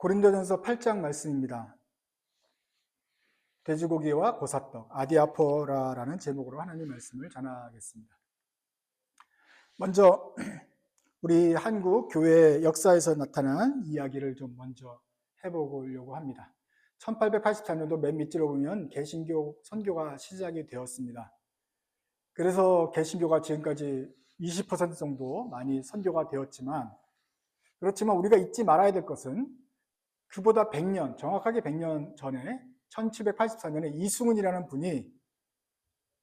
고린도전서 8장 말씀입니다. 돼지고기와 보사떡, 아디아포라라는 제목으로 하나님 말씀을 전하겠습니다. 먼저 우리 한국 교회 역사에서 나타난 이야기를 좀 먼저 해보려고 합니다. 1884년도 맨 밑으로 보면 개신교 선교가 시작이 되었습니다. 그래서 개신교가 지금까지 20% 정도 많이 선교가 되었지만, 그렇지만 우리가 잊지 말아야 될 것은 그보다 100년, 정확하게 100년 전에 1784년에 이승훈이라는 분이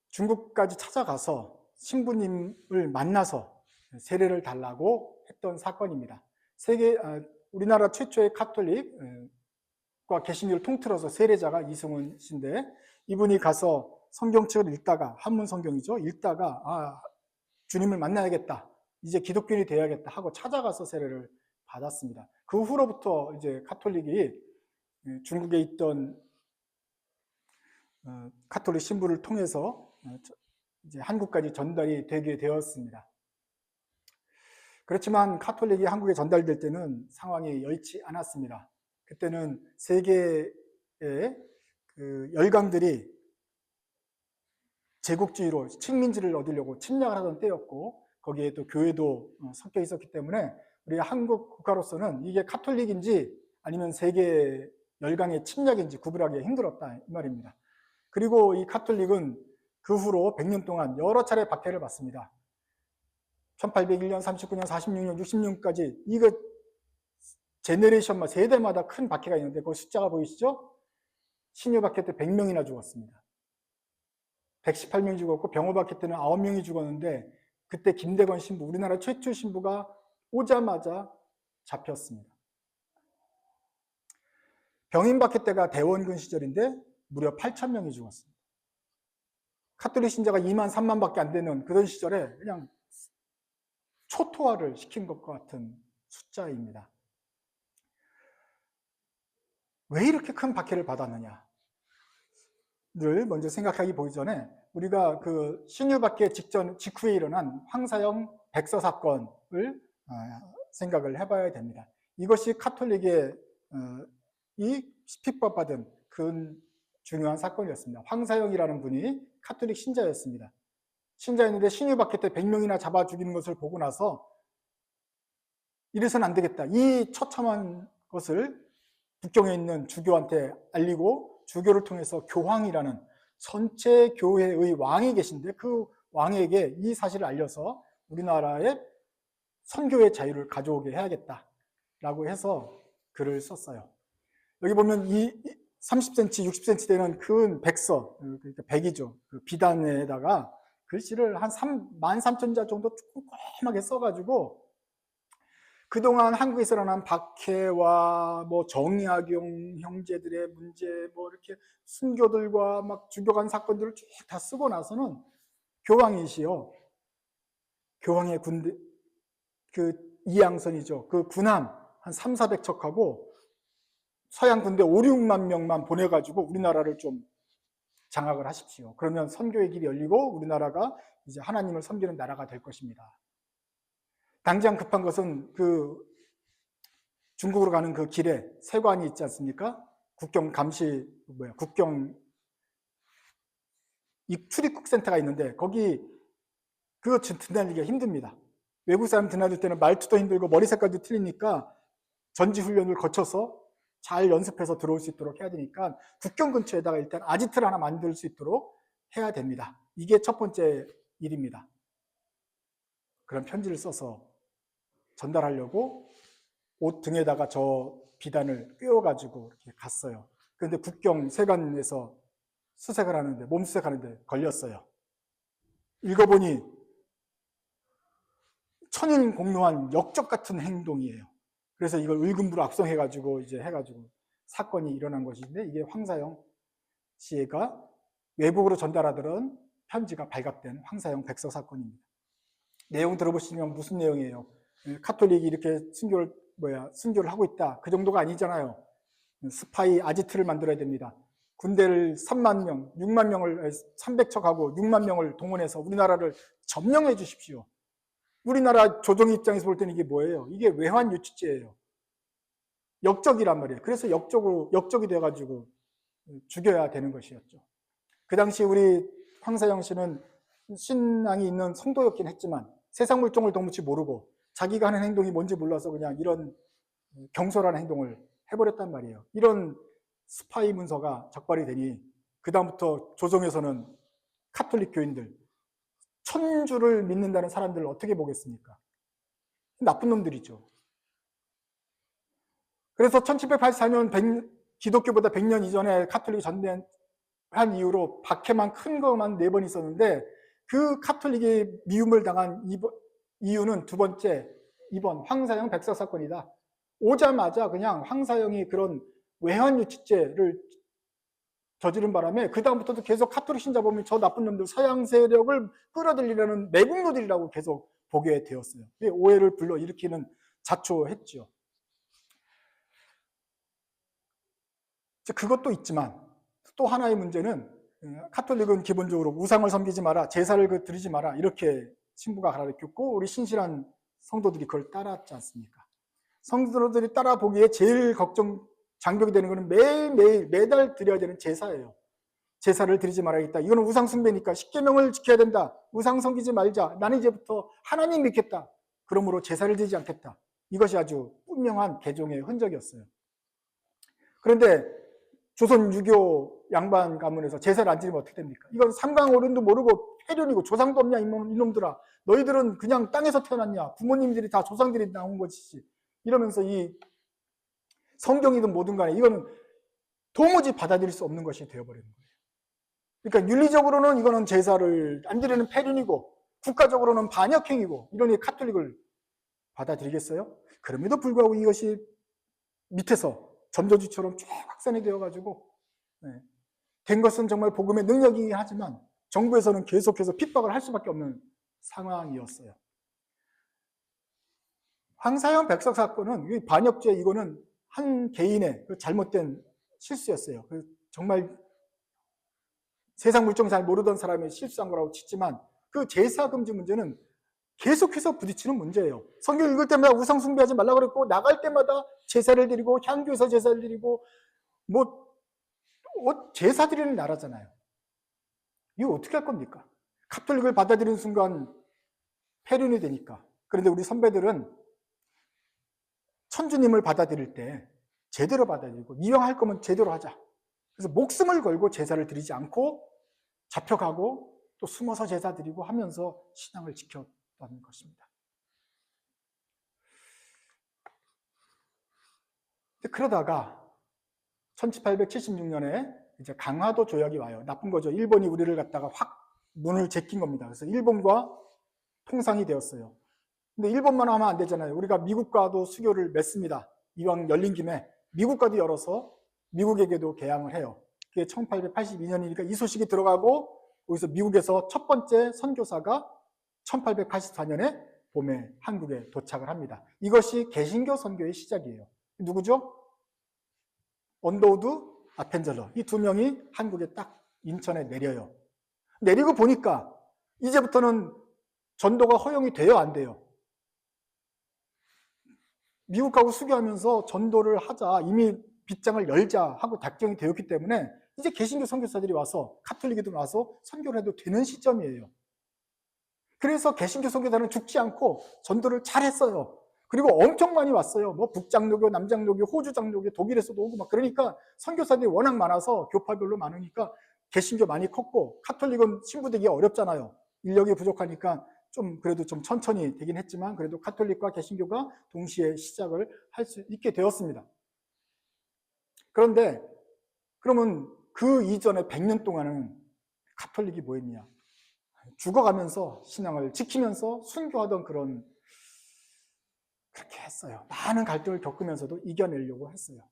중국까지 찾아가서 신부님을 만나서 세례를 달라고 했던 사건입니다. 우리나라 최초의 카톨릭과 개신교를 통틀어서 세례자가 이승훈 씨인데, 이분이 가서 성경책을 읽다가, 한문 성경이죠, 읽다가 주님을 만나야겠다, 이제 기독교인이 되어야겠다 하고 찾아가서 세례를 받았습니다. 그 후로부터 이제 카톨릭이 중국에 있던 카톨릭 신부를 통해서 이제 한국까지 전달이 되게 되었습니다. 그렇지만 카톨릭이 한국에 전달될 때는 상황이 여의치 않았습니다. 그때는 세계의 그 열강들이 제국주의로 식민지를 얻으려고 침략을 하던 때였고, 거기에 또 교회도 섞여 있었기 때문에 우리 한국 국가로서는 이게 카톨릭인지 아니면 세계 열강의 침략인지 구분하기 힘들었다 이 말입니다. 그리고 이 카톨릭은 그 후로 100년 동안 여러 차례 박해를 받습니다. 1801년, 39년, 46년, 66년까지 이거 제네레이션마다 세대마다 큰 박해가 있는데 그 숫자가 보이시죠? 신유 박해 때 100명이나 죽었습니다. 118명이 죽었고 병호 박해 때는 9명이 죽었는데, 그때 김대건 신부, 우리나라 최초 신부가 오자마자 잡혔습니다. 병인 박해 때가 대원군 시절인데 무려 8,000명이 죽었습니다. 카톨릭 신자가 2만 3만 밖에 안 되는 그런 시절에 그냥 초토화를 시킨 것과 같은 숫자입니다. 왜 이렇게 큰 박해를 받았느냐 를 먼저 생각하기 보기 전에, 우리가 그 신유박해 직후에 일어난 황사형 백서 사건을 생각을 해봐야 됩니다. 이것이 카톨릭의 이 핍박받은 큰 중요한 사건이었습니다. 황사형이라는 분이 카톨릭 신자였습니다. 신자였는데 신유박해 때 100명이나 잡아 죽이는 것을 보고 나서 이래서는 안 되겠다, 이 처참한 것을 북경에 있는 주교한테 알리고, 주교를 통해서 교황이라는 전체 교회의 왕이 계신데 그 왕에게 이 사실을 알려서 우리나라에 선교의 자유를 가져오게 해야겠다라고 해서 글을 썼어요. 여기 보면 이 30cm, 60cm 되는 큰 백서, 그러니까 백이죠, 그 비단에다가 글씨를 한 13,000자 정도 조그맣게 써가지고, 그동안 한국에서 일어난 박해와 뭐 정약용 형제들의 문제, 뭐 이렇게 순교들과 막 죽여간 사건들을 쭉 다 쓰고 나서는 교황이시요, 교황의 군대, 그 이양선이죠, 그 군함 한 3, 400척하고 서양 군대 5, 6만 명만 보내가지고 우리나라를 좀 장악을 하십시오. 그러면 선교의 길이 열리고 우리나라가 이제 하나님을 섬기는 나라가 될 것입니다. 당장 급한 것은 그 중국으로 가는 그 길에 세관이 있지 않습니까? 국경 출입국 센터가 있는데 거기 그거 드나들기가 힘듭니다. 외국 사람 드나들 때는 말투도 힘들고 머리 색깔도 틀리니까 전지훈련을 거쳐서 잘 연습해서 들어올 수 있도록 해야 되니까 국경 근처에다가 일단 아지트를 하나 만들 수 있도록 해야 됩니다. 이게 첫 번째 일입니다. 그런 편지를 써서 전달하려고 옷 등에다가 저 비단을 꿰어가지고 이렇게 갔어요. 그런데 국경 세관에서 수색을 하는데, 몸수색하는데 걸렸어요. 읽어보니 천인공노한 역적 같은 행동이에요. 그래서 이걸 을금부로 악송해가지고 이제 해가지고 사건이 일어난 것인데, 이게 황사형 씨가 외국으로 전달하던 편지가 발각된 황사형 백서 사건입니다. 내용 들어보시면 무슨 내용이에요? 카톨릭이 이렇게 순교를 하고 있다, 그 정도가 아니잖아요. 스파이 아지트를 만들어야 됩니다. 군대를 3만 명, 6만 명을 300척하고 6만 명을 동원해서 우리나라를 점령해 주십시오. 우리나라 조정 입장에서 볼 때는 이게 뭐예요? 이게 외환 유치죄예요. 역적이란 말이에요. 그래서 역적이 돼가지고 죽여야 되는 것이었죠. 그 당시 우리 황사영 씨는 신앙이 있는 성도였긴 했지만 세상 물정을 도무지 모르고 자기가 하는 행동이 뭔지 몰라서 그냥 이런 경솔한 행동을 해버렸단 말이에요. 이런 스파이 문서가 적발이 되니 그 다음부터 조정에서는 카톨릭 교인들, 천주를 믿는다는 사람들을 어떻게 보겠습니까? 나쁜 놈들이죠. 그래서 1784년 기독교보다 100년 이전에 카톨릭이 전대한 이후로 박해만 큰 것만 4번 있었는데 그 카톨릭이 미움을 당한 이유는 두 번째, 이번 황사영 백서 사건이다. 오자마자 그냥 황사영이 그런 외환유치죄를 저지른 바람에 그 다음부터도 계속 카톨릭 신자 보면 저 나쁜 놈들 서양 세력을 끌어들이려는 매국노들이라고 계속 보게 되었어요. 오해를 불러일으키는 자초했죠. 그것도 있지만 또 하나의 문제는 카톨릭은 기본적으로 우상을 섬기지 마라, 제사를 드리지 마라 이렇게 신부가 가르쳤고 우리 신실한 성도들이 그걸 따랐지 않습니까? 성도들이 따라 보기에 제일 장벽이 되는 것은 매달 드려야 되는 제사예요. 제사를 드리지 말아야겠다. 이거는 우상 숭배니까 십계명을 지켜야 된다. 우상 섬기지 말자. 나는 이제부터 하나님 믿겠다. 그러므로 제사를 드리지 않겠다. 이것이 아주 분명한 개종의 흔적이었어요. 그런데 조선 유교 양반 가문에서 제사를 안 지르면 어떻게 됩니까? 이건 삼강어른도 모르고 폐륜이고 조상도 없냐 이놈들아. 너희들은 그냥 땅에서 태어났냐. 부모님들이 다 조상들이 나온 것이지. 이러면서 이 성경이든 뭐든 간에 이거는 도무지 받아들일 수 없는 것이 되어버리는 거예요. 그러니까 윤리적으로는 이거는 제사를 안 드리는 폐륜이고 국가적으로는 반역행위고 이러니 카톨릭을 받아들이겠어요? 그럼에도 불구하고 이것이 밑에서 전도주처럼 쫙 확산이 되어가지고 된 것은 정말 복음의 능력이긴 하지만 정부에서는 계속해서 핍박을 할 수밖에 없는 상황이었어요. 황사영 백석 사건은 반역죄 이거는 한 개인의 잘못된 실수였어요. 정말 세상 물정 잘 모르던 사람이 실수한 거라고 치지만 그 제사 금지 문제는 계속해서 부딪히는 문제예요. 성경 읽을 때마다 우상 숭배하지 말라고 그랬고 나갈 때마다 제사를 드리고 향교에서 제사를 드리고 제사 드리는 나라잖아요. 이거 어떻게 할 겁니까? 카톨릭을 받아들이는 순간 폐륜이 되니까. 그런데 우리 선배들은 천주님을 받아들일 때 제대로 받아들이고 이왕할 거면 제대로 하자. 그래서 목숨을 걸고 제사를 드리지 않고 잡혀가고 또 숨어서 제사 드리고 하면서 신앙을 지켰다는 것입니다. 그러다가 1876년에 이제 강화도 조약이 와요. 나쁜 거죠. 일본이 우리를 갖다가 확 문을 제낀 겁니다. 그래서 일본과 통상이 되었어요. 근데 일본만 하면 안 되잖아요. 우리가 미국과도 수교를 맺습니다. 이왕 열린 김에 미국과도 열어서 미국에게도 개항을 해요. 그게 1882년이니까 이 소식이 들어가고 거기서 미국에서 첫 번째 선교사가 1884년에 봄에 한국에 도착을 합니다. 이것이 개신교 선교의 시작이에요. 누구죠? 언더우드, 아펜젤러 이 두 명이 한국에 딱 인천에 내려요. 내리고 보니까 이제부터는 전도가 허용이 돼요, 안 돼요? 미국하고 수교하면서 전도를 하자, 이미 빗장을 열자 하고 작정이 되었기 때문에 이제 개신교 선교사들이 와서 카톨릭이든 와서 선교를 해도 되는 시점이에요. 그래서 개신교 선교사는 죽지 않고 전도를 잘했어요. 그리고 엄청 많이 왔어요. 뭐 북장로교, 남장로교, 호주장로교, 독일에서도 오고 막 그러니까 선교사들이 워낙 많아서 교파별로 많으니까 개신교 많이 컸고 카톨릭은 신부되기가 어렵잖아요. 인력이 부족하니까 좀 그래도 좀 천천히 되긴 했지만 그래도 카톨릭과 개신교가 동시에 시작을 할 수 있게 되었습니다. 그런데 그러면 그 이전에 100년 동안은 카톨릭이 뭐 했냐? 죽어가면서 신앙을 지키면서 순교하던 그렇게 했어요. 많은 갈등을 겪으면서도 이겨내려고 했어요.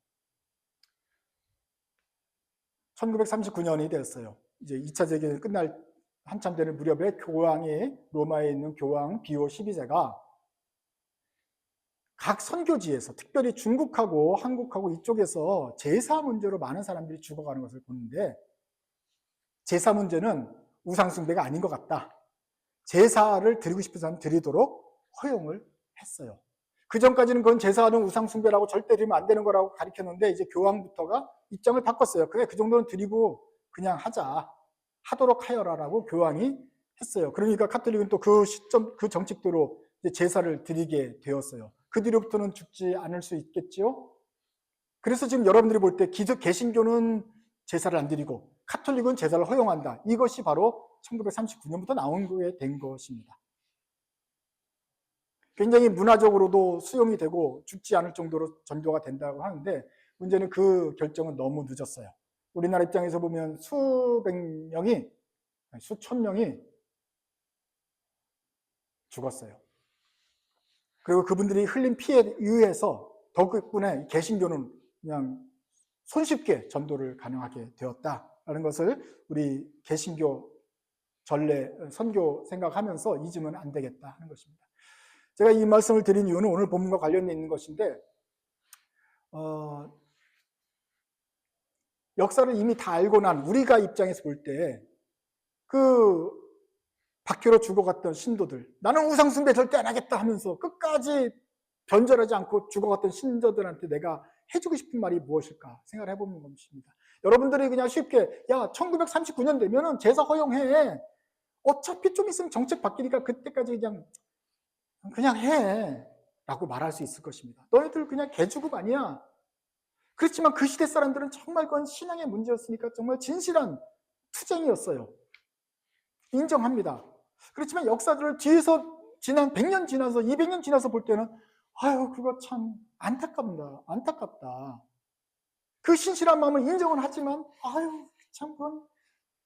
1939년이 됐어요. 이제 2차 세계대전이 끝날 한참 되는 무렵에 로마에 있는 교황 비오 12세가 각 선교지에서 특별히 중국하고 한국하고 이쪽에서 제사 문제로 많은 사람들이 죽어가는 것을 보는데 제사 문제는 우상숭배가 아닌 것 같다. 제사를 드리고 싶은 사람 드리도록 허용을 했어요. 그 전까지는 그건 제사하는 우상 숭배라고 절대 드리면 안 되는 거라고 가르쳤는데 이제 교황부터가 입장을 바꿨어요. 그래, 그 정도는 드리고 그냥 하도록 하여라라고 교황이 했어요. 그러니까 카톨릭은 또 그 시점, 그 정책대로 제사를 드리게 되었어요. 그 뒤로부터는 죽지 않을 수 있겠지요. 그래서 지금 여러분들이 볼 때 개신교는 제사를 안 드리고 카톨릭은 제사를 허용한다. 이것이 바로 1939년부터 나온 거에 된 것입니다. 굉장히 문화적으로도 수용이 되고 죽지 않을 정도로 전도가 된다고 하는데 문제는 그 결정은 너무 늦었어요. 우리나라 입장에서 보면 수천 명이 죽었어요. 그리고 그분들이 흘린 피해에 의해서 덕분에 개신교는 그냥 손쉽게 전도를 가능하게 되었다라는 것을 우리 개신교 전례, 선교 생각하면서 잊으면 안 되겠다 하는 것입니다. 제가 이 말씀을 드린 이유는 오늘 본문과 관련돼 있는 것인데 역사를 이미 다 알고 난 우리가 입장에서 볼 때 그 박해로 죽어갔던 신도들, 나는 우상숭배 절대 안 하겠다 하면서 끝까지 변절하지 않고 죽어갔던 신도들한테 내가 해주고 싶은 말이 무엇일까 생각을 해보는 것입니다. 여러분들이 그냥 쉽게 1939년 되면은 제사 허용해, 어차피 좀 있으면 정책 바뀌니까 그때까지 그냥 해 라고 말할 수 있을 것입니다. 너희들 그냥 개주급 아니야. 그렇지만 그 시대 사람들은 정말 그건 신앙의 문제였으니까 정말 진실한 투쟁이었어요. 인정합니다. 그렇지만 역사를 뒤에서 지난 100년 지나서 200년 지나서 볼 때는 아유 그거 참 안타깝다. 그 신실한 마음을 인정은 하지만 아유 참 그건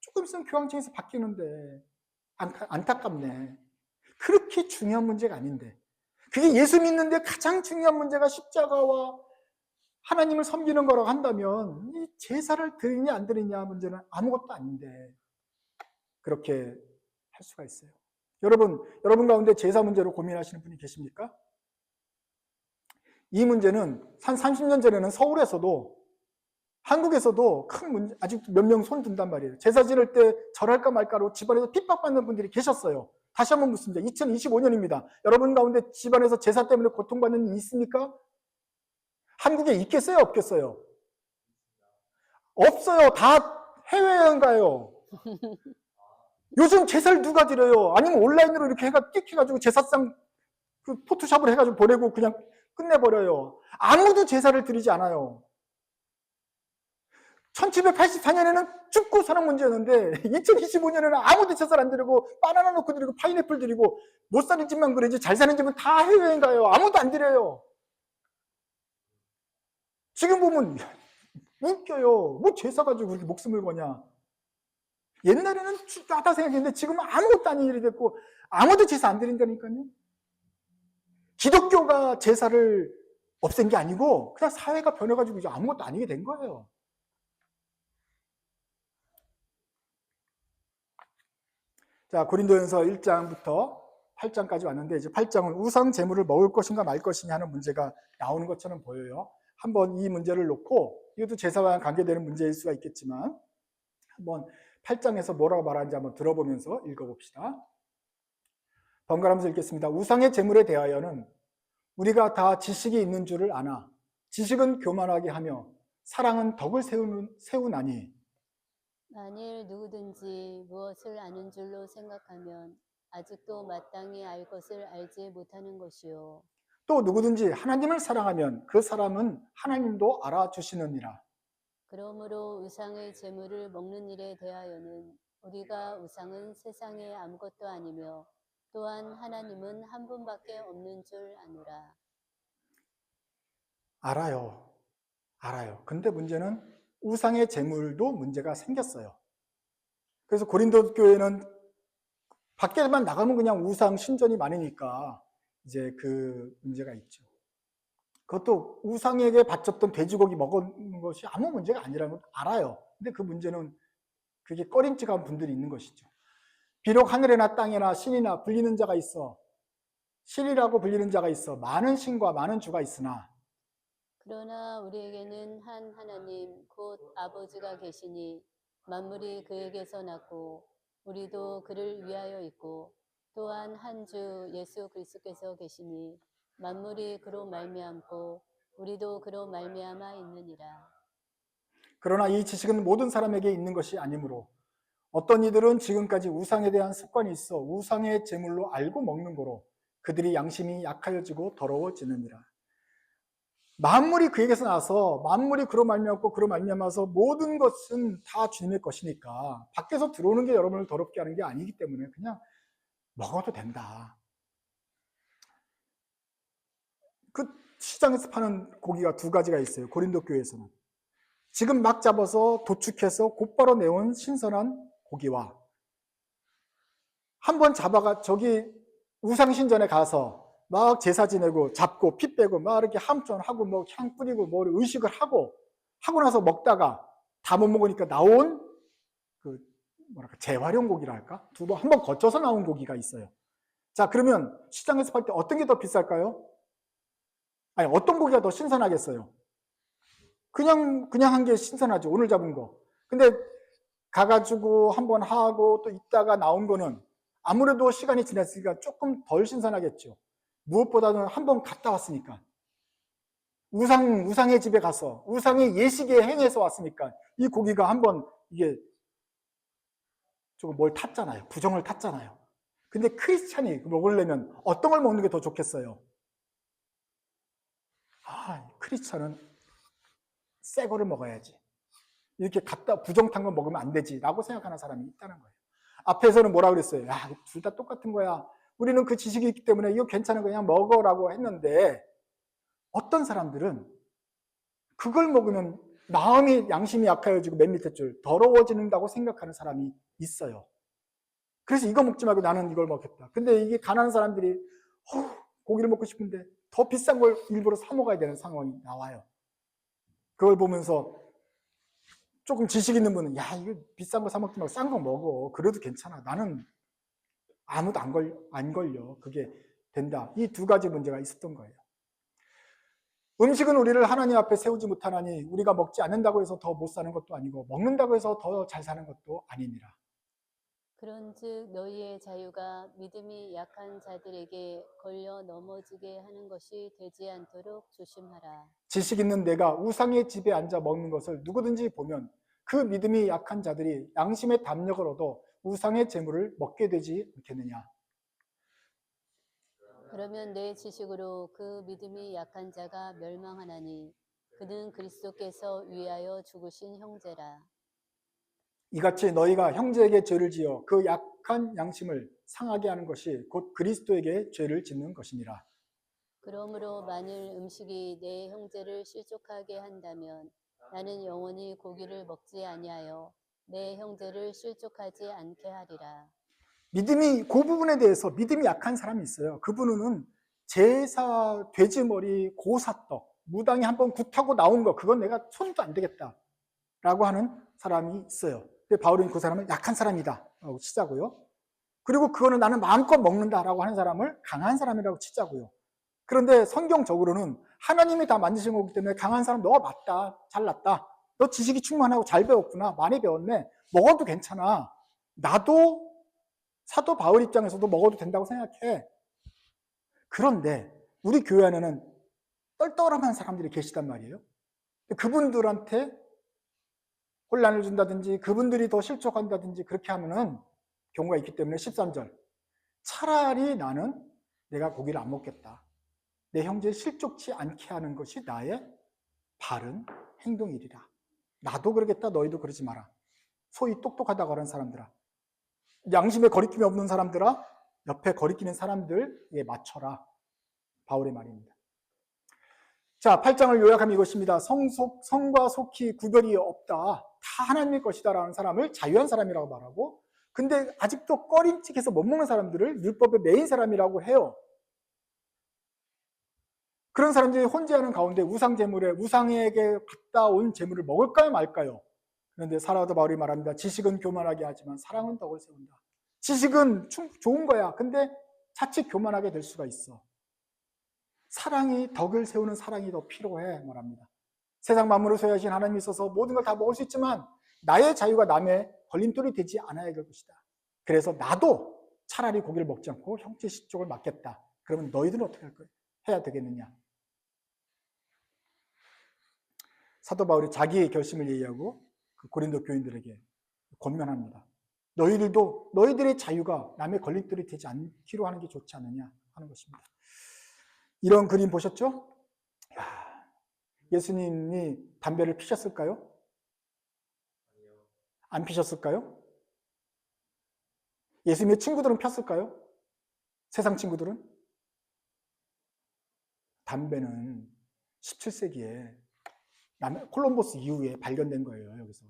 조금 있으면 교황청에서 바뀌는데 안타깝네. 그렇게 중요한 문제가 아닌데, 그게 예수 믿는데 가장 중요한 문제가 십자가와 하나님을 섬기는 거라고 한다면 이 제사를 드리냐 안 드리냐 문제는 아무것도 아닌데 그렇게 할 수가 있어요. 여러분 가운데 제사 문제로 고민하시는 분이 계십니까? 이 문제는 한 30년 전에는 서울에서도 한국에서도 큰 문제, 아직 몇 명 손 든단 말이에요. 제사 지낼 때 절할까 말까로 집안에서 핍박받는 분들이 계셨어요. 다시 한번 묻습니다. 2025년입니다. 여러분 가운데 집안에서 제사 때문에 고통받는 일 있습니까? 한국에 있겠어요? 없겠어요? 없어요. 다 해외여행 가요. 요즘 제사를 누가 드려요? 아니면 온라인으로 이렇게 해가지고 제사상 그 포토샵을 해가지고 보내고 그냥 끝내버려요. 아무도 제사를 드리지 않아요. 1784년에는 죽고 사는 문제였는데 2025년에는 아무도 제사를 안 드리고 바나나 놓고 드리고 파인애플 드리고 못 사는 집만 그러지 잘 사는 집은 다 해외여행 가요. 아무도 안 드려요. 지금 보면 웃겨요. 뭐 제사 가지고 그렇게 목숨을 거냐. 옛날에는 나다 생각했는데 지금은 아무것도 아닌 일이 됐고 아무도 제사 안 드린다니까요. 기독교가 제사를 없앤 게 아니고 그냥 사회가 변해가지고 이제 아무것도 아니게 된 거예요. 자, 고린도전서 1장부터 8장까지 왔는데 이제 8장은 우상 제물을 먹을 것인가 말 것이냐 하는 문제가 나오는 것처럼 보여요. 한번 이 문제를 놓고 이것도 제사와 관계되는 문제일 수가 있겠지만 한번 8장에서 뭐라고 말하는지 한번 들어보면서 읽어봅시다. 번갈아가면서 읽겠습니다. 우상의 제물에 대하여는 우리가 다 지식이 있는 줄을 아나 지식은 교만하게 하며 사랑은 덕을 세우나니 만일 누구든지 무엇을 아는 줄로 생각하면 아직도 마땅히 알 것을 알지 못하는 것이요. 또 누구든지 하나님을 사랑하면 그 사람은 하나님도 알아주시느니라. 그러므로 우상의 제물을 먹는 일에 대하여는 우리가 우상은 세상에 아무것도 아니며 또한 하나님은 한 분밖에 없는 줄 아노라. 알아요. 근데 문제는 우상의 제물도 문제가 생겼어요. 그래서 고린도 교회는 밖에만 나가면 그냥 우상 신전이 많으니까 이제 그 문제가 있죠. 그것도 우상에게 바쳤던 돼지고기 먹은 것이 아무 문제가 아니라는 걸 알아요. 근데 그 문제는 그게 꺼림칙한 분들이 있는 것이죠. 비록 하늘에나 땅에나 신이나 불리는 자가 있어, 신이라고 불리는 자가 있어 많은 신과 많은 주가 있으나 그러나 우리에게는 한 하나님 곧 아버지가 계시니 만물이 그에게서 났고 우리도 그를 위하여 있고 또한 한 주 예수 그리스도께서 계시니 만물이 그로 말미암고 우리도 그로 말미암아 있느니라. 그러나 이 지식은 모든 사람에게 있는 것이 아니므로 어떤 이들은 지금까지 우상에 대한 습관이 있어 우상의 제물로 알고 먹는 거로 그들이 양심이 약하여지고 더러워지느니라. 만물이 그에게서 나서 만물이 그로 말미암고 그로 말미암아서 모든 것은 다 주님의 것이니까 밖에서 들어오는 게 여러분을 더럽게 하는 게 아니기 때문에 그냥 먹어도 된다. 그 시장에서 파는 고기가 두 가지가 있어요. 고린도 교회에서는. 지금 막 잡아서 도축해서 곧바로 내온 신선한 고기와 한번 잡아가 저기 우상신전에 가서 막 제사 지내고 잡고 피 빼고 막 이렇게 함전하고 뭐 향 뿌리고 뭐 의식을 하고 나서 먹다가 다 못 먹으니까 나온 그 뭐랄까 재활용 고기라 할까? 한 번 거쳐서 나온 고기가 있어요. 자, 그러면 시장에서 팔 때 어떤 게 더 비쌀까요? 아니, 어떤 고기가 더 신선하겠어요? 그냥 한 게 신선하죠. 오늘 잡은 거. 근데 가가지고 한번 하고 또 있다가 나온 거는 아무래도 시간이 지났으니까 조금 덜 신선하겠죠. 무엇보다는 한번 갔다 왔으니까. 우상의 집에 가서 우상의 예식에 행해서 왔으니까 이 고기가 한번 이게 조금 뭘 탔잖아요. 부정을 탔잖아요. 근데 크리스찬이 먹으려면 어떤 걸 먹는 게 더 좋겠어요? 크리스찬은 새 거를 먹어야지. 이렇게 갖다 부정탄 거 먹으면 안 되지 라고 생각하는 사람이 있다는 거예요. 앞에서는 뭐라 그랬어요? 둘 다 똑같은 거야. 우리는 그 지식이 있기 때문에 이거 괜찮은 거 그냥 먹어라고 했는데 어떤 사람들은 그걸 먹으면 마음이 양심이 약해지고 맨 밑에 줄 더러워지는다고 생각하는 사람이 있어요. 그래서 이거 먹지 말고 나는 이걸 먹겠다. 근데 이게 가난한 사람들이 고기를 먹고 싶은데 더 비싼 걸 일부러 사 먹어야 되는 상황이 나와요. 그걸 보면서 조금 지식 있는 분은 이거 비싼 거 사 먹지 말고 싼 거 먹어. 그래도 괜찮아. 나는 아무도 안 걸려. 그게 된다. 이 두 가지 문제가 있었던 거예요. 음식은 우리를 하나님 앞에 세우지 못하나니 우리가 먹지 않는다고 해서 더 못 사는 것도 아니고 먹는다고 해서 더 잘 사는 것도 아니니라. 그런즉 너희의 자유가 믿음이 약한 자들에게 걸려 넘어지게 하는 것이 되지 않도록 조심하라. 지식 있는 내가 우상의 집에 앉아 먹는 것을 누구든지 보면 그 믿음이 약한 자들이 양심의 담력을 얻어 우상의 재물을 먹게 되지 않겠느냐. 그러면 내 지식으로 그 믿음이 약한 자가 멸망하나니 그는 그리스도께서 위하여 죽으신 형제라. 이같이 너희가 형제에게 죄를 지어 그 약한 양심을 상하게 하는 것이 곧 그리스도에게 죄를 짓는 것이니라. 그러므로 만일 음식이 내 형제를 실족하게 한다면 나는 영원히 고기를 먹지 아니하여 내 형제를 실족하지 않게 하리라. 믿음이 그 부분에 대해서 믿음이 약한 사람이 있어요. 그분은 제사, 돼지머리, 고사떡, 무당이 한번 굿하고 나온 거 그건 내가 손도 안 되겠다라고 하는 사람이 있어요. 근데 바울은 그 사람은 약한 사람이다 라고 치자고요. 그리고 그거는 나는 마음껏 먹는다라고 하는 사람을 강한 사람이라고 치자고요. 그런데 성경적으로는 하나님이 다 만드신 거기 때문에 강한 사람 너가 맞다, 잘났다, 너 지식이 충만하고 잘 배웠구나, 많이 배웠네, 먹어도 괜찮아. 나도 사도 바울 입장에서도 먹어도 된다고 생각해. 그런데 우리 교회 안에는 떨떨한 사람들이 계시단 말이에요. 그분들한테 혼란을 준다든지 그분들이 더 실족한다든지 그렇게 하면은 경우가 있기 때문에 13절 차라리 나는 내가 고기를 안 먹겠다. 내 형제를 실족치 않게 하는 것이 나의 바른 행동이리라. 나도 그러겠다. 너희도 그러지 마라. 소위 똑똑하다고 하는 사람들아, 양심에 거리낌이 없는 사람들아, 옆에 거리끼는 사람들에 맞춰라. 바울의 말입니다. 자, 8장을 요약하면 이것입니다. 성과 속히 구별이 없다. 다 하나님의 것이다라는 사람을 자유한 사람이라고 말하고, 근데 아직도 꺼림칙해서 못 먹는 사람들을 율법의 메인 사람이라고 해요. 그런 사람들이 혼재하는 가운데 우상에게 갖다 온 재물을 먹을까요 말까요? 그런데 사도 바울이 말합니다. 지식은 교만하게 하지만 사랑은 덕을 세운다. 지식은 좋은 거야. 근데 자칫 교만하게 될 수가 있어. 사랑이, 덕을 세우는 사랑이 더 필요해 말합니다. 세상 만물을 소유하신 하나님이 있어서 모든 걸 다 먹을 수 있지만 나의 자유가 남의 걸림돌이 되지 않아야 될 것이다. 그래서 나도 차라리 고기를 먹지 않고 형제 실족을 막겠다. 그러면 너희들은 어떻게 할 거예요? 해야 되겠느냐. 사도 바울이 자기의 결심을 얘기하고 그 고린도 교인들에게 권면합니다. 너희들도 너희들의 자유가 남의 걸림돌이 되지 않기로 하는 게 좋지 않느냐 하는 것입니다. 이런 그림 보셨죠? 예수님이 담배를 피셨을까요? 안 피셨을까요? 예수님의 친구들은 폈을까요? 세상 친구들은? 담배는 17세기에 콜럼버스 이후에 발견된 거예요, 여기서.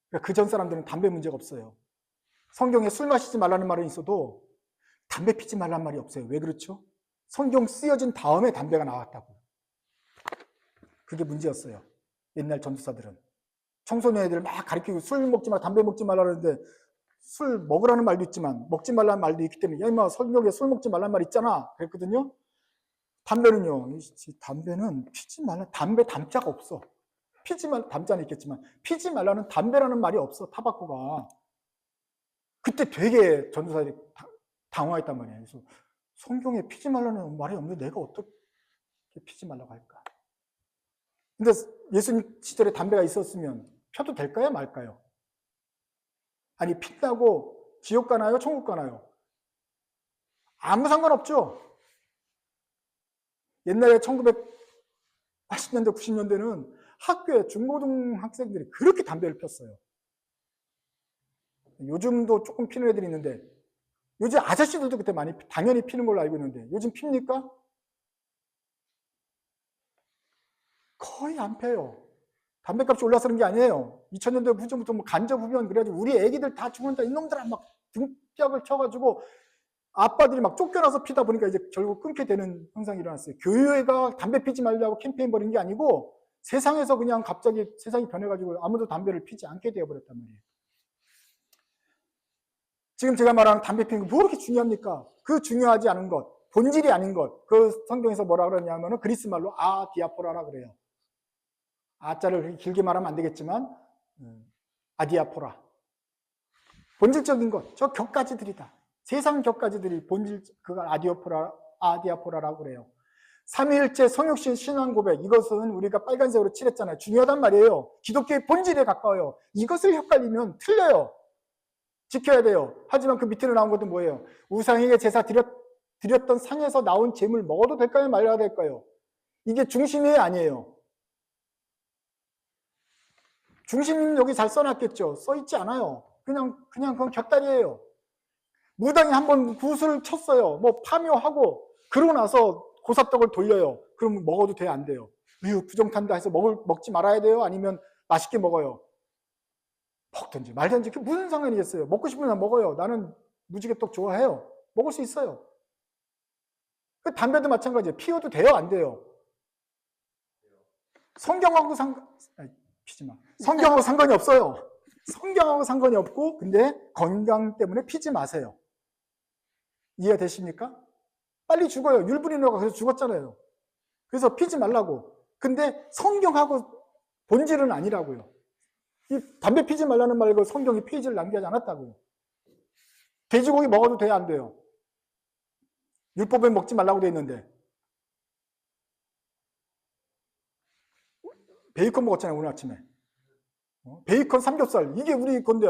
그러니까 그 전 사람들은 담배 문제가 없어요. 성경에 술 마시지 말라는 말은 있어도 담배 피지 말라는 말이 없어요. 왜 그렇죠? 성경 쓰여진 다음에 담배가 나왔다고. 그게 문제였어요. 옛날 전도사들은. 청소년 애들 막 가르치고 술 먹지 마, 담배 먹지 말라 그러는데 술 먹으라는 말도 있지만 먹지 말라는 말도 있기 때문에 야 임마 성경에 술 먹지 말라는 말 있잖아 그랬거든요. 담배는요. 담배는 피지 말라. 담배 담자가 없어. 피지 말 담자는 있겠지만 피지 말라는 담배라는 말이 없어. 타바코가. 그때 되게 전도사들이 당황했단 말이에요. 그래서 성경에 피지 말라는 말이 없는데 내가 어떻게 피지 말라고 할까? 근데 예수님 시절에 담배가 있었으면 펴도 될까요? 말까요? 아니 핀다고 지옥 가나요? 천국 가나요? 아무 상관없죠. 옛날에 1980년대, 90년대는 학교에 중고등학생들이 그렇게 담배를 폈어요. 요즘도 조금 피는 애들이 있는데 요즘 아저씨들도 그때 많이 당연히 피는 걸로 알고 있는데 요즘 핍니까? 거의 안 펴요. 담배값이 올라서는 게 아니에요. 2000년대 후전부터 뭐 간접 흡연 그래가지고 우리 애기들 다 죽는다 이놈들아 막 등짝을 쳐가지고 아빠들이 막 쫓겨나서 피다 보니까 이제 결국 끊게 되는 현상이 일어났어요. 교회가 담배 피지 말라고 캠페인 벌인 게 아니고 세상에서 그냥 갑자기 세상이 변해가지고 아무도 담배를 피지 않게 되어버렸단 말이에요. 지금 제가 말하는 담배 피는 거 뭐 그렇게 중요합니까? 그 중요하지 않은 것, 본질이 아닌 것, 그 성경에서 뭐라 그러냐면은 그리스 말로 아디아포라라 그래요. 아자를 길게 말하면 안 되겠지만 아디아포라. 본질적인 것, 저 격가지들이다. 세상 격가지들이 본질, 그걸 아디아포라라고 그래요. 삼위일체 성육신 신앙 고백, 이것은 우리가 빨간색으로 칠했잖아요. 중요하단 말이에요. 기독교의 본질에 가까워요. 이것을 헷갈리면 틀려요. 지켜야 돼요. 하지만 그 밑으로 나온 것도 뭐예요? 우상에게 제사 드렸던 상에서 나온 재물 먹어도 될까요? 말아야 될까요? 이게 중심이 아니에요. 중심은 여기 잘 써놨겠죠. 써있지 않아요. 그냥 그건 곁다리예요. 무당이 한번 구슬을 쳤어요. 뭐 파묘하고 그러고 나서 고사떡을 돌려요. 그럼 먹어도 돼요? 안 돼요? 부정탄다 해서 먹지 말아야 돼요? 아니면 맛있게 먹어요? 먹든지 말든지 그게 무슨 상관이겠어요? 먹고 싶으면 먹어요. 나는 무지개떡 좋아해요. 먹을 수 있어요. 그 담배도 마찬가지예요. 피워도 돼요? 안 돼요? 성경하고 피지 마. 성경하고 상관이 없어요. 성경하고 상관이 없고 근데 건강 때문에 피지 마세요. 이해가 되십니까? 빨리 죽어요. 율브리노가 그래서 죽었잖아요. 그래서 피지 말라고. 근데 성경하고 본질은 아니라고요. 이 담배 피지 말라는 말고 성경이 페이지를 남기지 않았다고요. 돼지고기 먹어도 돼요? 안 돼요? 율법에 먹지 말라고 돼 있는데. 베이컨 먹었잖아요, 오늘 아침에. 베이컨 삼겹살. 이게 우리 건데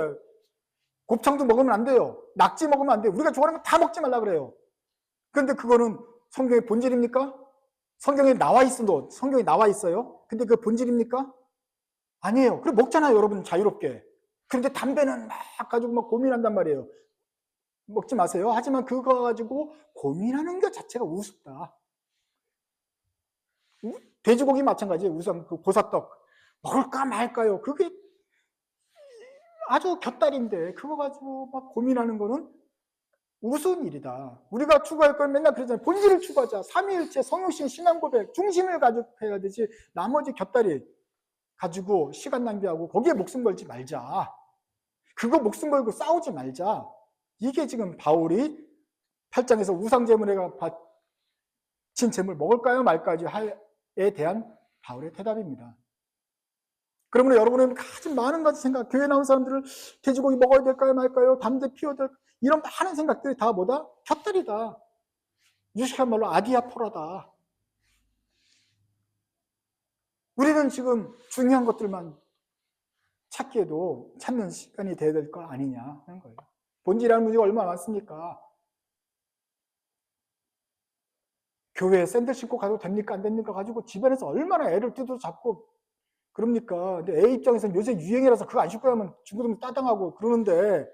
곱창도 먹으면 안 돼요. 낙지 먹으면 안 돼요. 우리가 좋아하는 거 다 먹지 말라 그래요. 그런데 그거는 성경의 본질입니까? 성경에 나와 있어도 성경에 나와 있어요. 근데 그 본질입니까? 아니에요. 그래 먹잖아요, 여러분 자유롭게. 그런데 담배는 막 가지고 막 고민한단 말이에요. 먹지 마세요. 하지만 그거 가지고 고민하는 것 자체가 우습다. 돼지고기 마찬가지예요. 우선 그 고사떡 먹을까 말까요? 그게 아주 곁다리인데 그거 가지고 막 고민하는 거는 우스운 일이다. 우리가 추구할 건 맨날 그러잖아요. 본질을 추구하자. 삼위일체, 성육신, 신앙고백, 중심을 가져야 되지. 나머지 곁다리 가지고 시간 낭비하고 거기에 목숨 걸지 말자. 그거 목숨 걸고 싸우지 말자. 이게 지금 바울이 8장에서 우상제물에 바친 재물 먹을까요 말까에 대한 바울의 대답입니다. 그러면 여러분은 가진 많은 가지 생각, 교회 나온 사람들을 돼지고기 먹어야 될까요 말까요? 담배 피워야 될까요? 이런 많은 생각들이 다 뭐다? 곁다리다. 유식한 말로 아디아포라다. 우리는 지금 중요한 것들만 찾는 시간이 돼야 될 거 아니냐 하는 거예요. 본질이라는 문제가 얼마나 많습니까? 교회에 샌들 신고 가도 됩니까? 안 됩니까? 가지고 집안에서 얼마나 애를 뜯어 잡고 그럽니까? 근데 애 입장에서는 요새 유행이라서 그거 안 신고 하면 친구들 따당하고 그러는데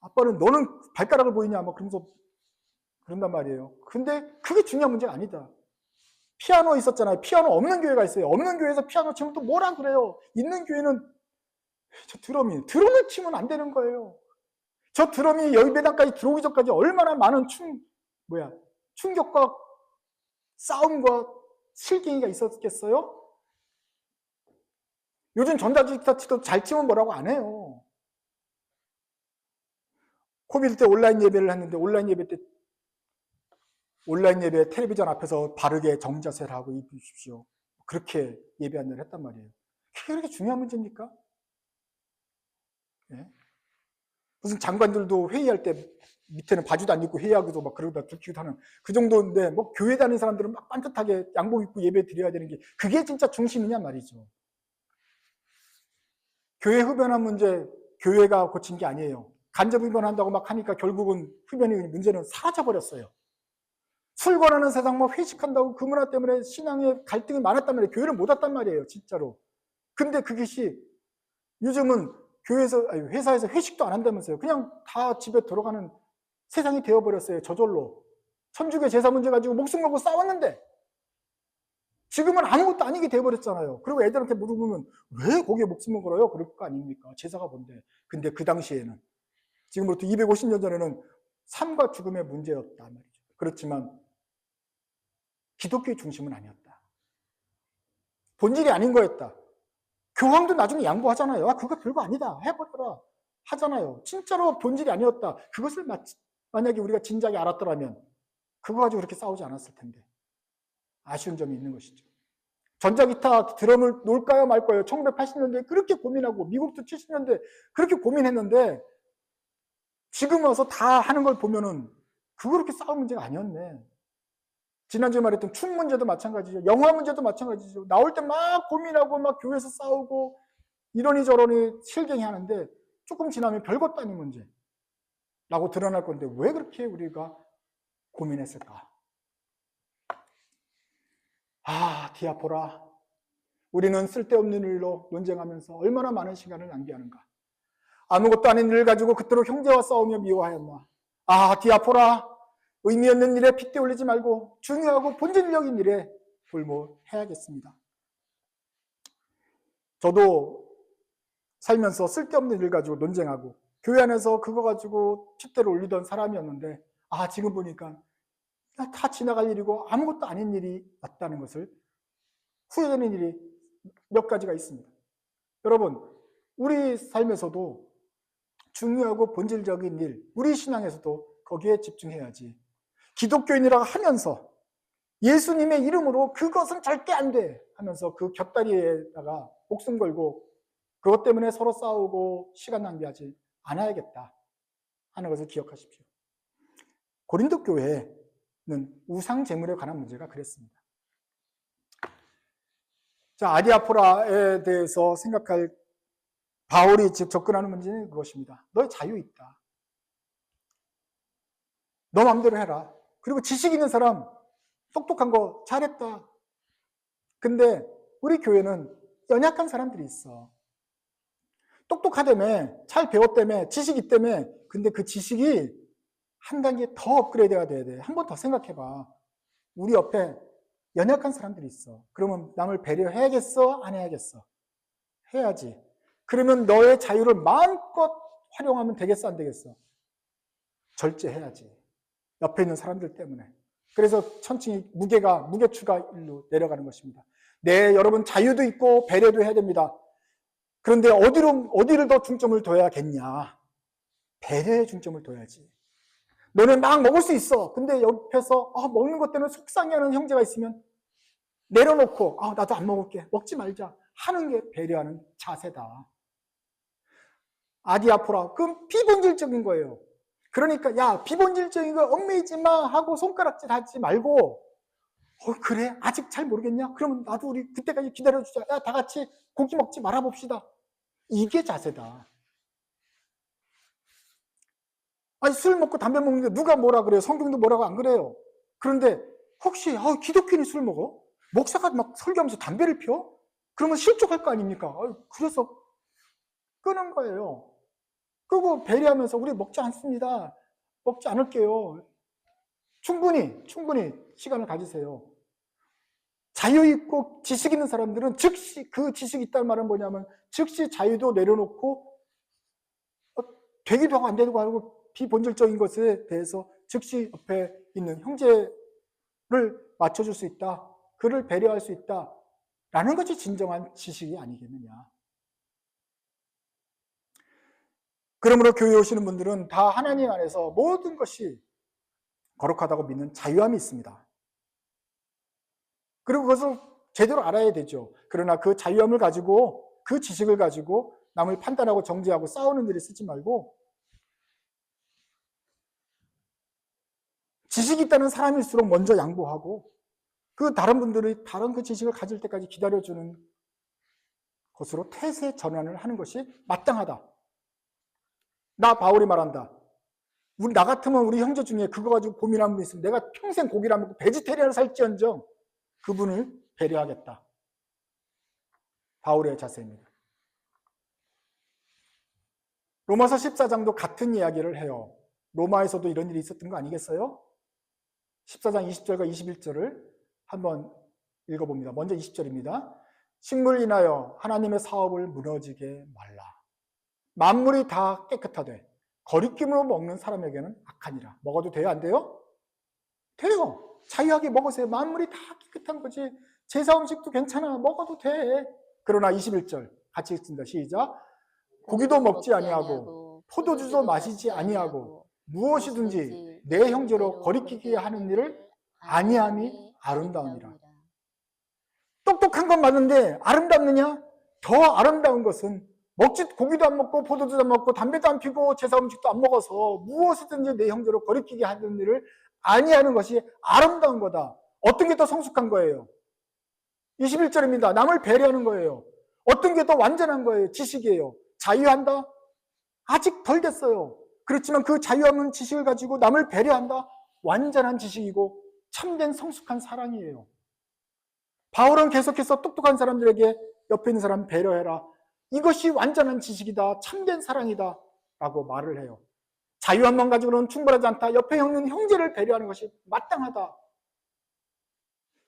아빠는 너는 발가락을 보이냐? 막 그러면서 그런단 말이에요. 근데 그게 중요한 문제가 아니다. 피아노 있었잖아요. 피아노 없는 교회가 있어요. 없는 교회에서 피아노 치면 또 뭐라 그래요? 있는 교회는 저 드럼을 치면 안 되는 거예요. 저 드럼이 열배당까지 들어오기 전까지 얼마나 많은 충격과 싸움과 실갱이가 있었겠어요? 요즘 전자기타 치도 잘 치면 뭐라고 안 해요. 코비드 때 온라인 예배를 했는데 온라인 예배 텔레비전 앞에서 바르게 정자세를 하고 입으십시오. 그렇게 예배 안내를 했단 말이에요. 그게 그렇게 중요한 문제입니까? 네? 무슨 장관들도 회의할 때 밑에는 바지도 안 입고 회의하고도 막 그러다 들키기도 하는 그 정도인데 뭐 교회 다니는 사람들은 막 반듯하게 양복 입고 예배 드려야 되는 게 그게 진짜 중심이냐 말이죠. 교회 흡연한 문제 교회가 고친 게 아니에요. 간접 흡연한다고 막 하니까 결국은 흡연의 문제는 사라져버렸어요. 술 권하는 세상 뭐 회식한다고 그 문화 때문에 신앙에 갈등이 많았단 말이에요. 교회를 못 왔단 말이에요. 진짜로. 근데 그것이 요즘은 회사에서 회식도 안 한다면서요. 그냥 다 집에 들어가는 세상이 되어버렸어요. 저절로. 천주교 제사 문제 가지고 목숨 걸고 싸웠는데 지금은 아무것도 아니게 되어버렸잖아요. 그리고 애들한테 물어보면 왜 거기에 목숨을 걸어요? 그럴 거 아닙니까? 제사가 뭔데. 근데 그 당시에는 지금부터 250년 전에는 삶과 죽음의 문제였단 말이죠. 그렇지만 기독교의 중심은 아니었다. 본질이 아닌 거였다. 교황도 나중에 양보하잖아요. 그거 별거 아니다. 해보더라. 하잖아요. 진짜로 본질이 아니었다. 그것을 만약에 우리가 진작에 알았더라면 그거 가지고 그렇게 싸우지 않았을 텐데. 아쉬운 점이 있는 것이죠. 전자기타 드럼을 놓을까요 말까요? 1980년대에 그렇게 고민하고 미국도 70년대 그렇게 고민했는데 지금 와서 다 하는 걸 보면은 그거 그렇게 싸울 문제가 아니었네. 지난주에 말했던 춤 문제도 마찬가지죠. 영화 문제도 마찬가지죠. 나올 때 막 고민하고 막 교회에서 싸우고 이러니 저러니 실갱이 하는데 조금 지나면 별것도 아닌 문제라고 드러날 건데 왜 그렇게 우리가 고민했을까? 디아포라. 우리는 쓸데없는 일로 논쟁하면서 얼마나 많은 시간을 낭비하는가. 아무것도 아닌 일을 가지고 그토록 형제와 싸우며 미워하였나. 디아포라. 의미 없는 일에 핏대 올리지 말고 중요하고 본질적인 일에 골몰해야겠습니다. 저도 살면서 쓸데없는 일 가지고 논쟁하고 교회 안에서 그거 가지고 핏대를 올리던 사람이었는데 지금 보니까 다 지나갈 일이고 아무것도 아닌 일이 왔다는 것을 후회되는 일이 몇 가지가 있습니다. 여러분, 우리 삶에서도 중요하고 본질적인 일, 우리 신앙에서도 거기에 집중해야지. 기독교인이라고 하면서 예수님의 이름으로 그것은 절대 안 돼 하면서 그 곁다리에다가 목숨 걸고 그것 때문에 서로 싸우고 시간 낭비하지 않아야겠다 하는 것을 기억하십시오. 고린도 교회는 우상 제물에 관한 문제가 그랬습니다. 자, 아디아포라에 대해서 생각할 바울이 즉 접근하는 문제는 그것입니다. 너의 자유 있다. 너 마음대로 해라. 그리고 지식 있는 사람, 똑똑한 거 잘했다. 근데 우리 교회는 연약한 사람들이 있어. 똑똑하다며, 잘 배웠다며, 지식이 있다며. 근데 그 지식이 한 단계 더 업그레이드가 돼야 돼. 한 번 더 생각해봐. 우리 옆에 연약한 사람들이 있어. 그러면 남을 배려해야겠어? 안 해야겠어? 해야지. 그러면 너의 자유를 마음껏 활용하면 되겠어? 안 되겠어? 절제해야지. 옆에 있는 사람들 때문에. 그래서 천천히 무게추가 일로 내려가는 것입니다. 네, 여러분 자유도 있고 배려도 해야 됩니다. 그런데 어디를 더 중점을 둬야겠냐? 배려에 중점을 둬야지. 너는 막 먹을 수 있어. 근데 옆에서 먹는 것 때문에 속상해하는 형제가 있으면 내려놓고 나도 안 먹을게. 먹지 말자. 하는 게 배려하는 자세다. 아디아포라. 그건 비본질적인 거예요. 그러니까 비본질적인 거 얽매이지 마 하고 손가락질 하지 말고 그래? 아직 잘 모르겠냐? 그러면 나도 우리 그때까지 기다려주자. 야, 다 같이 고기 먹지 말아봅시다. 이게 자세다. 아니, 술 먹고 담배 먹는데 누가 뭐라 그래요? 성경도 뭐라고 안 그래요? 그런데 혹시 기독교인이 술 먹어? 목사가 막 설교하면서 담배를 피워? 그러면 실족할 거 아닙니까? 그래서 끄는 거예요. 끄고 배려하면서 우리 먹지 않습니다. 먹지 않을게요. 충분히 시간을 가지세요. 자유있고 지식 있는 사람들은 즉시, 그 지식이 있다는 말은 뭐냐면 즉시 자유도 내려놓고 되기도 하고 안 되기도 하고 비본질적인 것에 대해서 즉시 옆에 있는 형제를 맞춰줄 수 있다. 그를 배려할 수 있다. 라는 것이 진정한 지식이 아니겠느냐. 그러므로 교회에 오시는 분들은 다 하나님 안에서 모든 것이 거룩하다고 믿는 자유함이 있습니다. 그리고 그것을 제대로 알아야 되죠. 그러나 그 자유함을 가지고, 그 지식을 가지고 남을 판단하고 정죄하고 싸우는 일에 쓰지 말고, 지식이 있다는 사람일수록 먼저 양보하고, 그 다른 분들이 다른 그 지식을 가질 때까지 기다려주는 것으로 태세 전환을 하는 것이 마땅하다. 나 바울이 말한다. 나 같으면 우리 형제 중에 그거 가지고 고민하는 분 있으면 내가 평생 고기를 안 먹고 베지테리안을 살지언정 그분을 배려하겠다. 바울의 자세입니다. 로마서 14장도 같은 이야기를 해요. 로마에서도 이런 일이 있었던 거 아니겠어요? 14장 20절과 21절을 한번 읽어봅니다. 먼저 20절입니다. 식물 인하여 하나님의 사업을 무너지게 말라. 만물이 다 깨끗하되 거리낌으로 먹는 사람에게는 악하니라. 먹어도 돼요? 안 돼요? 돼요. 자유하게 먹으세요. 만물이 다 깨끗한 거지. 제사 음식도 괜찮아. 먹어도 돼. 그러나 21절 같이 읽습니다. 시작. 고기도 먹지 아니하고 포도주도 마시지 아니하고 무엇이든지 내 형제로 거리끼게 하는 일을 아니함이 아름다우니라. 똑똑한 건 맞는데 아름답느냐? 더 아름다운 것은 고기도 안 먹고 포도주도 안 먹고 담배도 안 피고 제사 음식도 안 먹어서 무엇이든지 내 형제로 거리끼게 하는 일을 아니하는 것이 아름다운 거다. 어떤 게 더 성숙한 거예요? 21절입니다. 남을 배려하는 거예요. 어떤 게 더 완전한 거예요? 지식이에요. 자유한다? 아직 덜 됐어요. 그렇지만 그 자유함은 지식을 가지고 남을 배려한다? 완전한 지식이고 참된 성숙한 사랑이에요. 바울은 계속해서 똑똑한 사람들에게 옆에 있는 사람 배려해라. 이것이 완전한 지식이다. 참된 사랑이다. 라고 말을 해요. 자유함만 가지고는 충분하지 않다. 옆에 있는 형제를 배려하는 것이 마땅하다.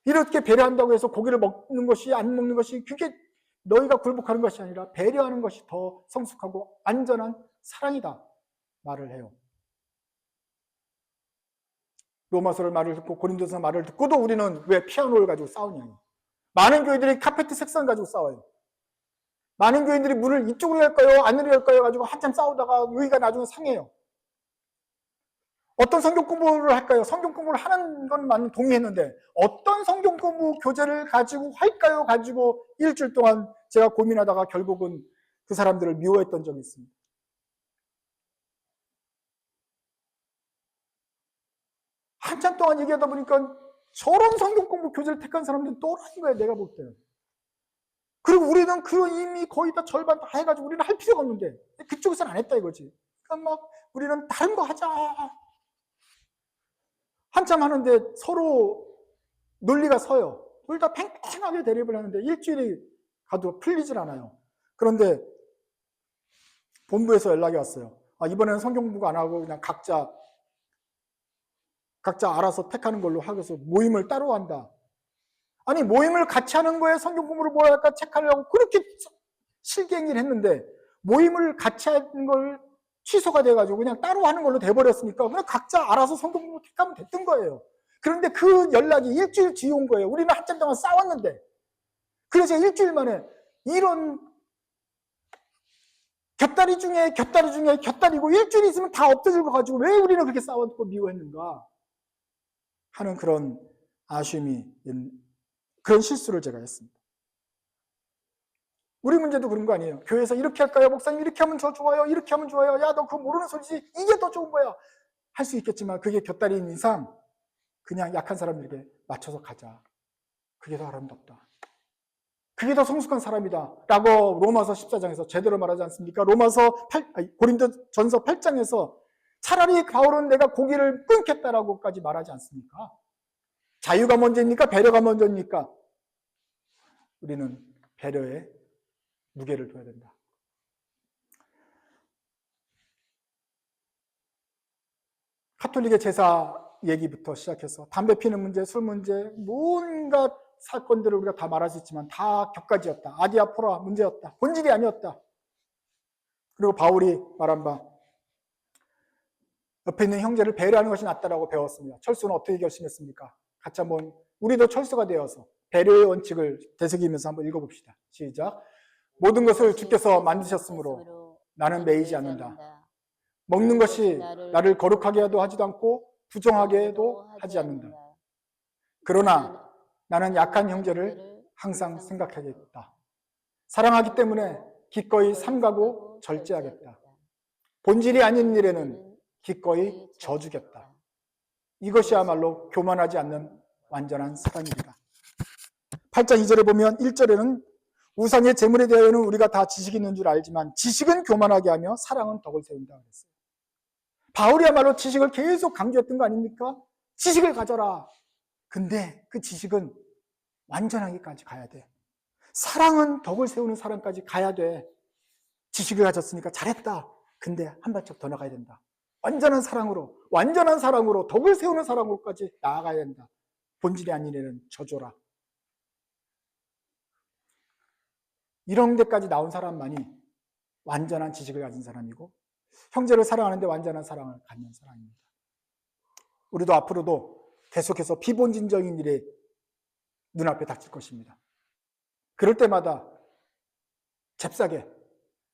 이렇게 배려한다고 해서 고기를 먹는 것이 안 먹는 것이 그게 너희가 굴복하는 것이 아니라 배려하는 것이 더 성숙하고 안전한 사랑이다. 말을 해요. 로마서를 말을 듣고 고린도서 말을 듣고도 우리는 왜 피아노를 가지고 싸우냐. 많은 교회들이 카페트 색상 가지고 싸워요. 많은 교회들이 문을 이쪽으로 열까요? 안으로 열까요? 가지고 한참 싸우다가 의의가 나중에 상해요. 어떤 성경 공부를 할까요? 성경 공부를 하는 건 많이 동의했는데 어떤 성경 공부 교재를 가지고 할까요? 가지고 일주일 동안 제가 고민하다가 결국은 그 사람들을 미워했던 적이 있습니다. 한참 동안 얘기하다 보니까 저런 성경 공부 교재를 택한 사람들은 또라이인 거예요. 내가 볼 때는. 그리고 우리는 그 이미 거의 다 절반 다 해가지고 우리는 할 필요가 없는데 그쪽에서는 안 했다 이거지. 그러니까 막 우리는 다른 거 하자. 한참 하는데 서로 논리가 서요. 둘 다 팽팽하게 대립을 하는데 일주일이 가도 풀리질 않아요. 그런데 본부에서 연락이 왔어요. 이번에는 성경 공부 안 하고 그냥 각자 알아서 택하는 걸로 하고서 모임을 따로 한다. 아니 모임을 같이 하는 거에 성경 공부를 뭐 할까 체크하려고 그렇게 실갱이를 했는데 모임을 같이 하는 걸 취소가 돼가지고 그냥 따로 하는 걸로 돼버렸으니까 그냥 각자 알아서 성경 공부 택하면 됐던 거예요. 그런데 그 연락이 일주일 뒤에 온 거예요. 우리는 한참 동안 싸웠는데. 그래서 일주일 만에 이런 곁다리 중에 곁다리고 일주일 있으면 다 엎어질 거 가지고 왜 우리는 그렇게 싸웠고 미워했는가 하는 그런 아쉬움이, 그런 실수를 제가 했습니다. 우리 문제도 그런 거 아니에요. 교회에서 이렇게 할까요? 목사님 이렇게 하면 더 좋아요. 이렇게 하면 좋아요. 야, 너 그거 모르는 소리지. 이게 더 좋은 거야. 할 수 있겠지만 그게 곁다리인 이상 그냥 약한 사람들에게 맞춰서 가자. 그게 더 아름답다. 그게 더 성숙한 사람이다. 라고 로마서 14장에서 제대로 말하지 않습니까? 고린도전서 8장에서 차라리 바울은 내가 고기를 끊겠다라고까지 말하지 않습니까? 자유가 먼저입니까? 배려가 먼저입니까? 우리는 배려에 무게를 둬야 된다. 카톨릭의 제사 얘기부터 시작해서 담배 피는 문제, 술 문제, 뭔가 사건들을 우리가 다 말할 수 있지만 다 격가지였다. 아디아포라 문제였다. 본질이 아니었다. 그리고 바울이 말한 바 옆에 있는 형제를 배려하는 것이 낫다라고 배웠습니다. 철수는 어떻게 결심했습니까? 같이 한번 우리도 철수가 되어서 배려의 원칙을 되새기면서 한번 읽어봅시다. 시작. 모든 것을 주께서 만드셨으므로 나는 매이지 않는다. 먹는 것이 나를 거룩하게 하지도 않고 부정하게도 하지 않는다. 그러나 나는 약한 형제를 항상 생각하겠다. 사랑하기 때문에 기꺼이 삼가고 절제하겠다. 본질이 아닌 일에는 기꺼이 져주겠다. 이것이야말로 교만하지 않는 완전한 사랑입니다. 8장 2절에 보면 1절에는 우상의 재물에 대하여는 우리가 다 지식이 있는 줄 알지만 지식은 교만하게 하며 사랑은 덕을 세운다 그랬어요. 바울이야말로 지식을 계속 강조했던 거 아닙니까? 지식을 가져라. 근데 그 지식은 완전하기까지 가야 돼. 사랑은 덕을 세우는 사람까지 가야 돼. 지식을 가졌으니까 잘했다. 근데 한 발짝 더 나가야 된다. 완전한 사랑으로 덕을 세우는 사랑으로까지 나아가야 된다. 본질이 아닌 애는 져줘라. 이런 데까지 나온 사람만이 완전한 지식을 가진 사람이고 형제를 사랑하는데 완전한 사랑을 갖는 사람입니다. 우리도 앞으로도 계속해서 비본질적인 일이 눈앞에 닥칠 것입니다. 그럴 때마다 잽싸게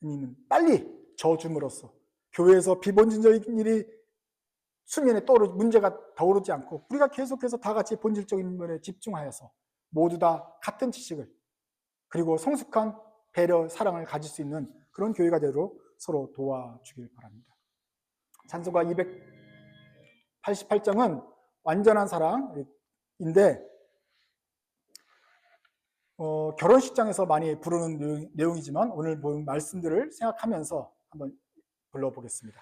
아니면 빨리 져줌으로써 교회에서 비본질적인 일이 수면에 문제가 떠오르지 않고 우리가 계속해서 다 같이 본질적인 면에 집중하여서 모두 다 같은 지식을 그리고 성숙한 배려, 사랑을 가질 수 있는 그런 교회가 되도록 서로 도와주길 바랍니다. 찬송가 288장은 완전한 사랑인데 결혼식장에서 많이 부르는 내용이지만 오늘 본 말씀들을 생각하면서 한번 불러보겠습니다.